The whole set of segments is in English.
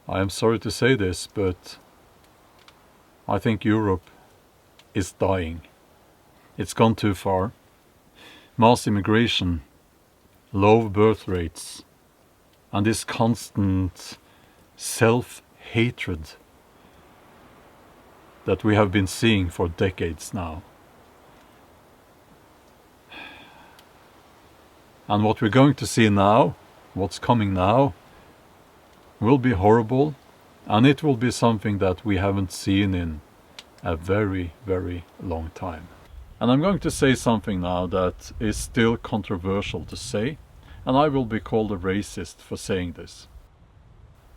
I am sorry to say this, but I think Europe is dying. It's gone too far. Mass immigration, low birth rates, and this constant self-hatred that we have been seeing for decades now. And what we're going to see now, what's coming now, will be horrible, and it will be something that we haven't seen in a very, very long time. And I'm going to say something now that is still controversial to say, and I will be called a racist for saying this.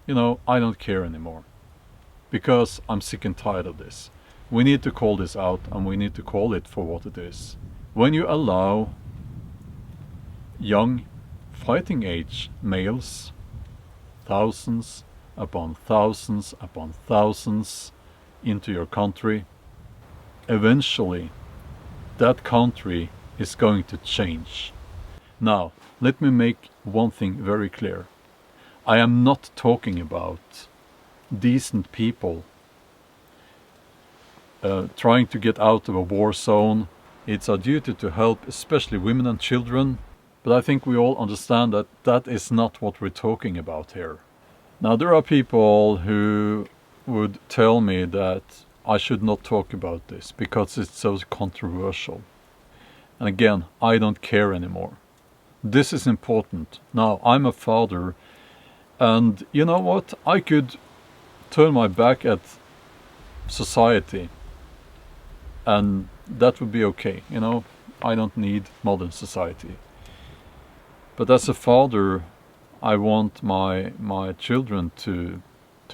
You know, I don't care anymore, because I'm sick and tired of this. We need to call this out, and we need to call it for what it is. When you allow young fighting age males, thousands upon thousands upon thousands, into your country, eventually that country is going to change. Now, let me make one thing very clear. I am not talking about decent people trying to get out of a war zone. It's our duty to help especially women and children, but I think we all understand that that is not what we're talking about here. Now, there are people who would tell me that I should not talk about this because it's so controversial. And again, I don't care anymore. This is important. Now, I'm a father, and you know what? I could turn my back at society, and that would be okay. You know, I don't need modern society. But as a father, I want my children to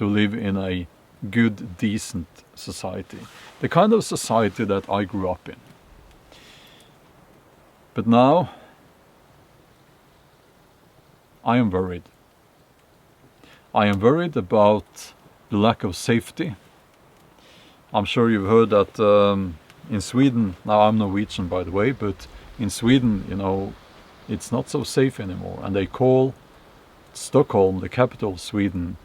live in a good, decent society. The kind of society that I grew up in. But now, I am worried. I am worried about the lack of safety. I'm sure you've heard that in Sweden, now I'm Norwegian by the way, but in Sweden, you know, it's not so safe anymore. And they call Stockholm, the capital of Sweden,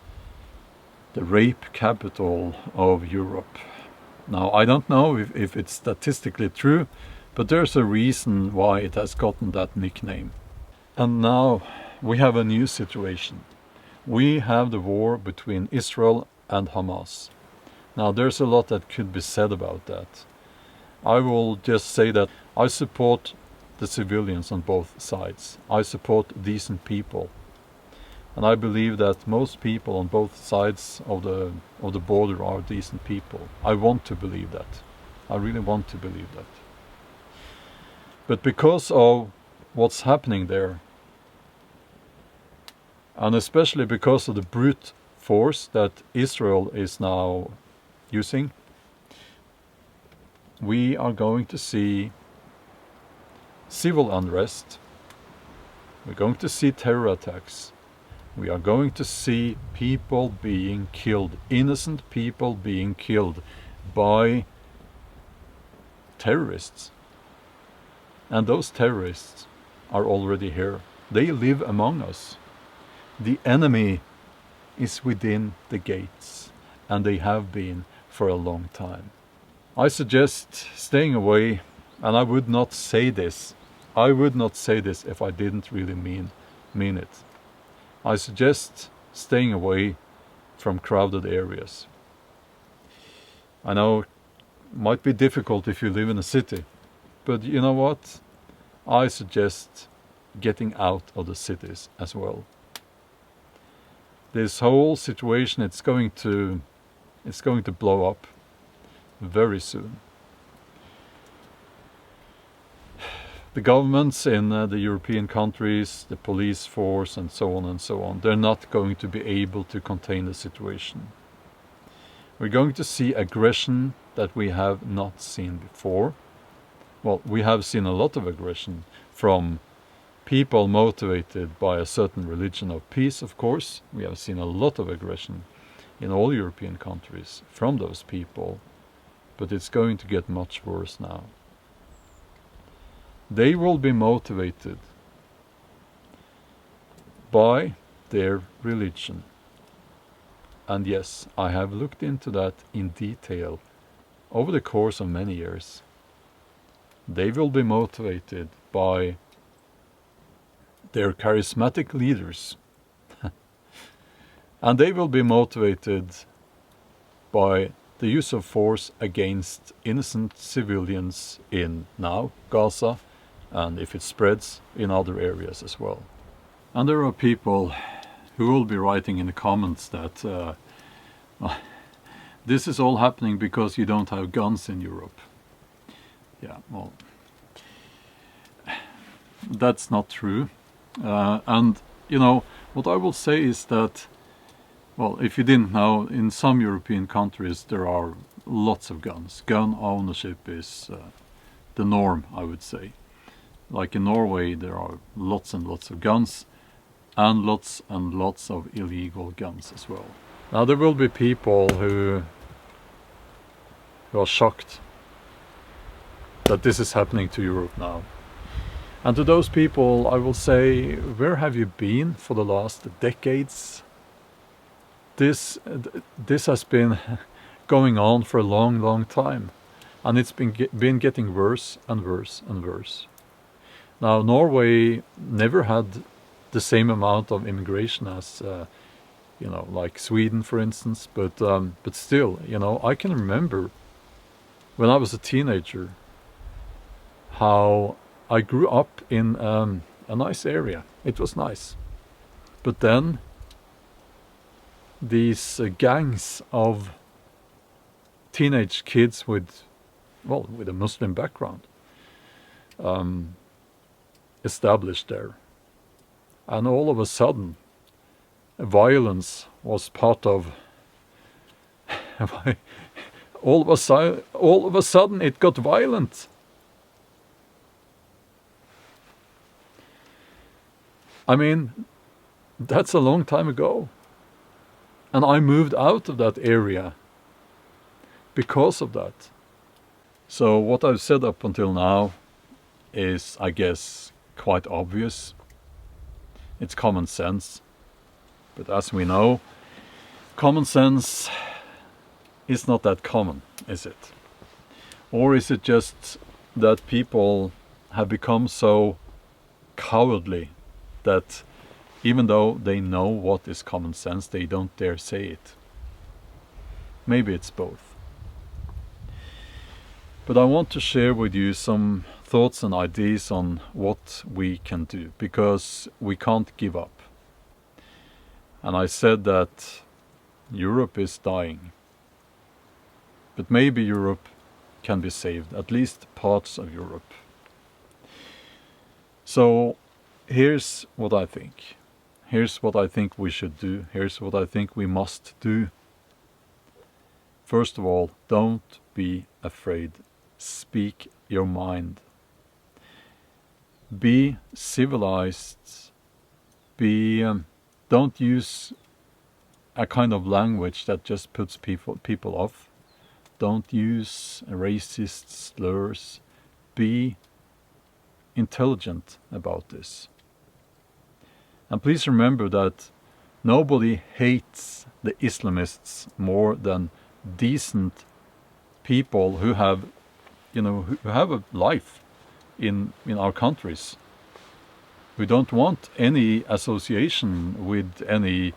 the rape capital of Europe. Now, I don't know if it's statistically true, but there's a reason why it has gotten that nickname. And now we have a new situation. We have the war between Israel and Hamas. Now, there's a lot that could be said about that. I will just say that I support the civilians on both sides. I support decent people. And I believe that most people on both sides of the border are decent people. I want to believe that. I really want to believe that. But because of what's happening there, and especially because of the brute force that Israel is now using, we are going to see civil unrest. We're going to see terror attacks. We are going to see people being killed, innocent people being killed by terrorists. And those terrorists are already here. They live among us. The enemy is within the gates, and they have been for a long time. I suggest staying away, and I would not say this. I would not say this if I didn't really mean it. I suggest staying away from crowded areas. I know it might be difficult if you live in a city, but you know what? I suggest getting out of the cities as well. This whole situation, it's going to blow up very soon. The governments in the European countries, the police force and so on, they're not going to be able to contain the situation. We're going to see aggression that we have not seen before. Well, we have seen a lot of aggression from people motivated by a certain religion of peace, of course. We have seen a lot of aggression in all European countries from those people, but it's going to get much worse now. They will be motivated by their religion. And yes, I have looked into that in detail over the course of many years. They will be motivated by their charismatic leaders. And they will be motivated by the use of force against innocent civilians in now Gaza, and if it spreads in other areas as well. And there are people who will be writing in the comments that this is all happening because you don't have guns in Europe. Yeah, well, that's not true. And, you know, what I will say is that, well, if you didn't know, in some European countries there are lots of guns. Gun ownership is the norm, I would say. Like in Norway, there are lots and lots of guns, and lots of illegal guns as well. Now there will be people who are shocked that this is happening to Europe now. And to those people I will say, where have you been for the last decades? This has been going on for a long time, and it's been getting worse and worse and worse. Now Norway never had the same amount of immigration as you know, like Sweden, for instance, but still, you know, I can remember when I was a teenager how I grew up in a nice area. It was nice, but then these gangs of teenage kids with a Muslim background established there, and all of a sudden violence was part of all of a sudden it got violent. I mean, that's a long time ago, and I moved out of that area because of that. So what I've said up until now is, I guess, quite obvious. It's common sense. But as we know, common sense is not that common, is it? Or is it just that people have become so cowardly that even though they know what is common sense, they don't dare say it? Maybe it's both. But I want to share with you some thoughts and ideas on what we can do, because we can't give up. And I said that Europe is dying. But maybe Europe can be saved, at least parts of Europe. So here's what I think. Here's what I think we should do. Here's what I think we must do. First of all, don't be afraid. Speak your mind. Be civilized. Don't use a kind of language that just puts people off. Don't use racist slurs. Be intelligent about this. And please remember that nobody hates the Islamists more than decent people who have, who have a life in our countries, who don't want any association with any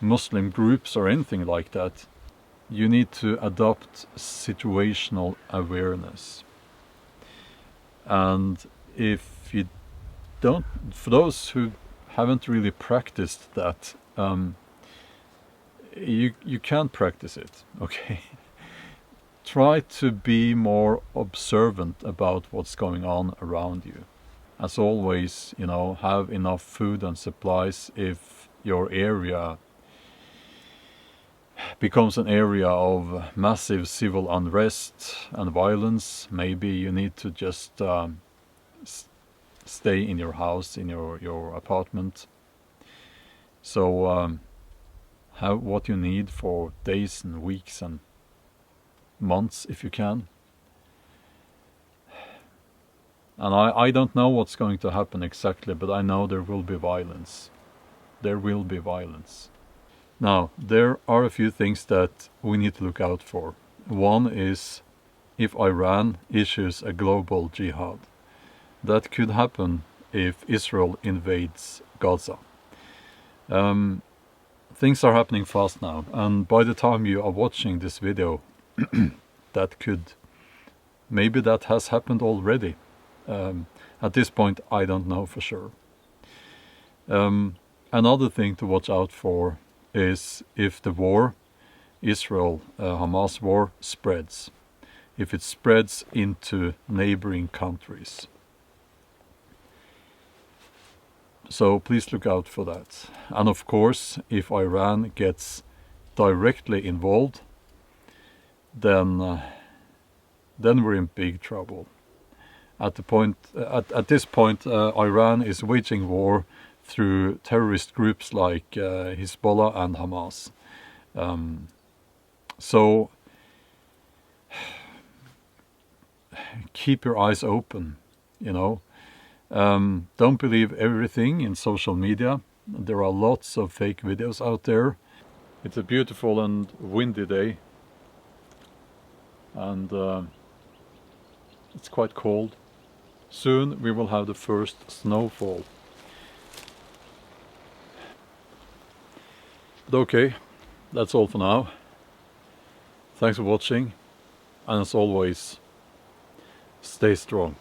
Muslim groups or anything like that. You need to adopt situational awareness. And if you don't, for those who haven't really practiced that, you can't practice it, okay? Try to be more observant about what's going on around you. As always, have enough food and supplies if your area becomes an area of massive civil unrest and violence. Maybe you need to just stay in your house, in your apartment. So have what you need for days and weeks and months if you can. And I don't know what's going to happen exactly, but I know there will be violence. There will be violence. Now, there are a few things that we need to look out for. One is if Iran issues a global jihad. That could happen if Israel invades Gaza. Things are happening fast now, and by the time you are watching this video, maybe that has happened already. At this point, I don't know for sure. Another thing to watch out for is if the war, Israel-Hamas war, spreads. If it spreads into neighboring countries. So please look out for that. And of course, if Iran gets directly involved, then we're in big trouble. At this point, Iran is waging war through terrorist groups like Hezbollah and Hamas. So keep your eyes open, you know. Don't believe everything in social media. There are lots of fake videos out there. It's a beautiful and windy day, and it's quite cold. Soon we will have the first snowfall. But okay, that's all for now. Thanks for watching, and as always, stay strong.